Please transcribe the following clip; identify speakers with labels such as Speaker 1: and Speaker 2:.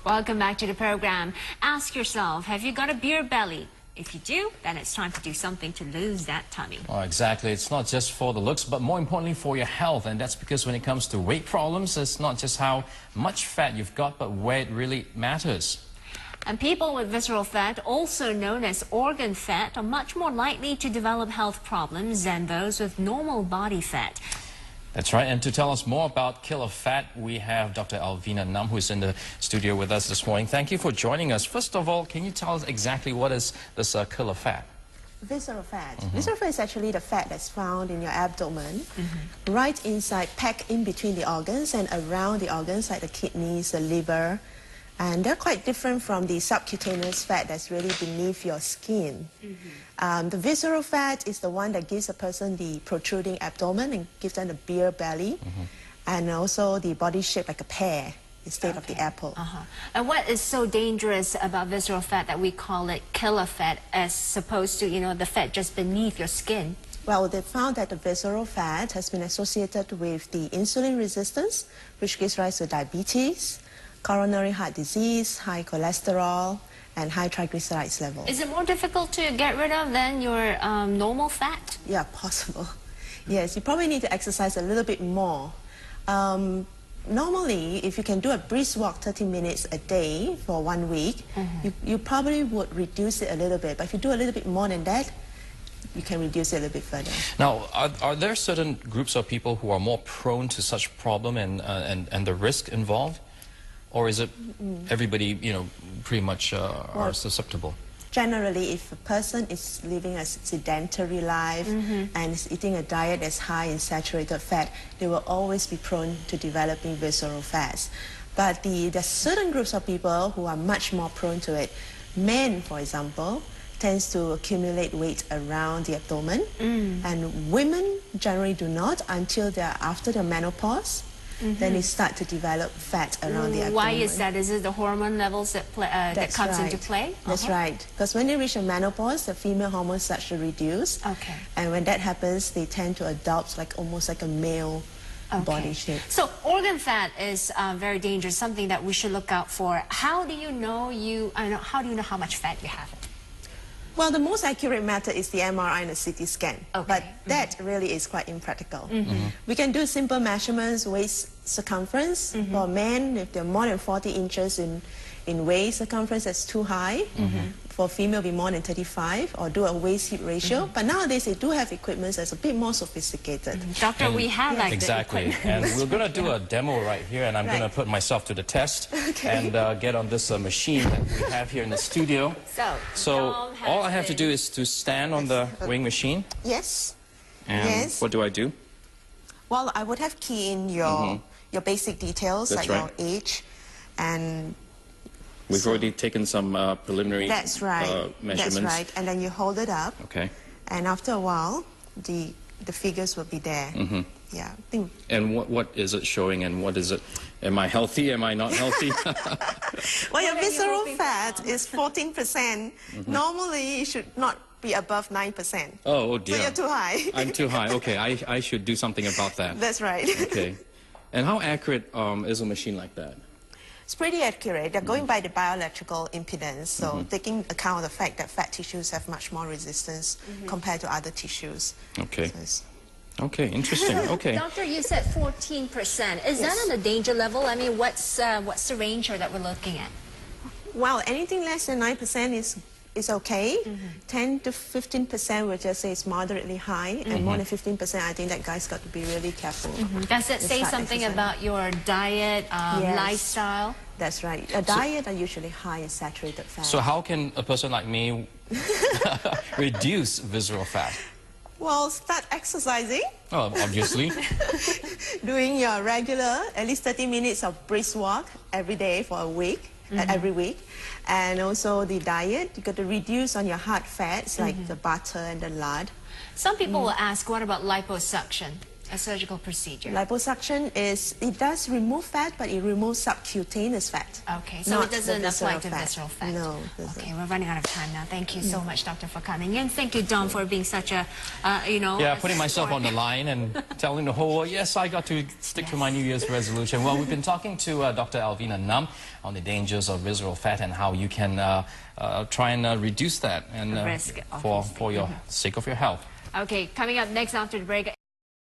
Speaker 1: Welcome back to the program. Ask yourself, have you got a beer belly? If you do, then it's time to do something to lose that tummy.
Speaker 2: Oh, exactly. It's not just for the looks, but more importantly for your health. And that's because when it comes to weight problems, it's not just how much fat you've got, but where it really matters.
Speaker 1: And people with visceral fat, also known as organ fat, are much more likely to develop health problems than those with normal body fat.
Speaker 2: That's right. And to tell us more about killer fat, we have Dr. Alvina, who is in the studio with us this morning. Thank you for joining us. First of all, can you tell us exactly what is this killer fat?
Speaker 3: Visceral fat. Visceral fat is actually the fat that's found in your abdomen, right inside, packed in between the organs and around the organs like the kidneys, the liver. And they're quite different from the subcutaneous fat that's really beneath your skin. The visceral fat is the one that gives a person the protruding abdomen and gives them the beer belly, and also the body shape like a pear instead of the apple.
Speaker 1: And what is so dangerous about visceral fat that we call it killer fat as opposed to, the fat just beneath your skin?
Speaker 3: Well, they found that the visceral fat has been associated with the insulin resistance, which gives rise to diabetes, coronary heart disease, high cholesterol, and high triglycerides level.
Speaker 1: Is it more difficult to get rid of than your normal fat?
Speaker 3: Yeah, possible. Yes, you probably need to exercise a little bit more. Normally, if you can do a brisk walk 30 minutes a day for 1 week, you probably would reduce it a little bit. But if you do a little bit more than that, you can reduce it a little bit further.
Speaker 2: Now, are there certain groups of people who are more prone to such problem and the risk involved? Or is it everybody, pretty much are susceptible?
Speaker 3: Generally, if a person is living a sedentary life and is eating a diet that's high in saturated fat, they will always be prone to developing visceral fats. But there's certain groups of people who are much more prone to it. Men, for example, tends to accumulate weight around the abdomen, and women generally do not until they're after the menopause. Then they start to develop fat around the abdomen.
Speaker 1: Why is that? Is it the hormone levels that comes into play?
Speaker 3: That's right. Because when they reach a menopause, the female hormones start to reduce. And when that happens, they tend to adopt almost like a male body shape.
Speaker 1: So organ fat is very dangerous, something that we should look out for. How do you know how much fat you have?
Speaker 3: Well, the most accurate method is the MRI and the CT scan, but that really is quite impractical. We can do simple measurements, waist circumference. For men, if they're more than 40 inches in waist circumference, that's too high. For female, be more than 35, or do a waist-hip ratio. But nowadays, they do have equipment that's a bit more sophisticated.
Speaker 1: Doctor, we have
Speaker 2: exactly, and we're going to do a demo right here, and I'm going to put myself to the test and get on this machine that we have here in the studio. So all I have to do is to stand on the weighing machine.
Speaker 3: Yes.
Speaker 2: And what do I do?
Speaker 3: Well, I would have key in your basic details, like your age and...
Speaker 2: We've already taken some preliminary measurements.
Speaker 3: That's right. And then you hold it up.
Speaker 2: Okay.
Speaker 3: And after a while, the figures will be there. Yeah.
Speaker 2: And what is it showing, and what is it? Am I healthy? Am I not healthy?
Speaker 3: Well, your visceral fat is 14%. Normally, it should not be above 9%.
Speaker 2: Oh dear.
Speaker 3: So you're too high.
Speaker 2: I'm too high. Okay, I should do something about that.
Speaker 3: That's right.
Speaker 2: Okay. And how accurate is a machine like that?
Speaker 3: It's pretty accurate. They're going by the bioelectrical impedance, so taking account of the fact that fat tissues have much more resistance compared to other tissues.
Speaker 2: Okay.
Speaker 3: So
Speaker 2: okay, interesting. Okay.
Speaker 1: Doctor, you said 14%. Is that on the danger level? I mean, what's the range here that we're looking at?
Speaker 3: Well, anything less than 9% is okay. 10 to 15% we'll just say it's moderately high, and more than 15%, I think that guy's got to be really careful.
Speaker 1: Does it say something about your diet, lifestyle?
Speaker 3: That's right. A diet are usually high in saturated fat.
Speaker 2: So how can a person like me reduce visceral fat?
Speaker 3: Well, start exercising.
Speaker 2: Oh, obviously.
Speaker 3: Doing your regular, at least 30 minutes of brisk walk every day for a week. Every week. And also the diet, you got to reduce on your hard fats like the butter and the lard.
Speaker 1: Some people will ask, what about liposuction? A surgical procedure.
Speaker 3: Liposuction it does remove fat, but it removes subcutaneous fat.
Speaker 1: Okay, so it doesn't apply to visceral fat.
Speaker 3: No, it doesn't.
Speaker 1: Okay, we're running out of time now. Thank you so much, Doctor, for coming in. Thank you, Dom, for being such a,
Speaker 2: putting myself on the line and telling the whole world, yes, I got to stick to my New Year's resolution. Well, we've been talking to Dr. Alvina Nam on the dangers of visceral fat and how you can try and reduce that and
Speaker 1: risk
Speaker 2: for your sake of your health.
Speaker 1: Okay, coming up next after the break.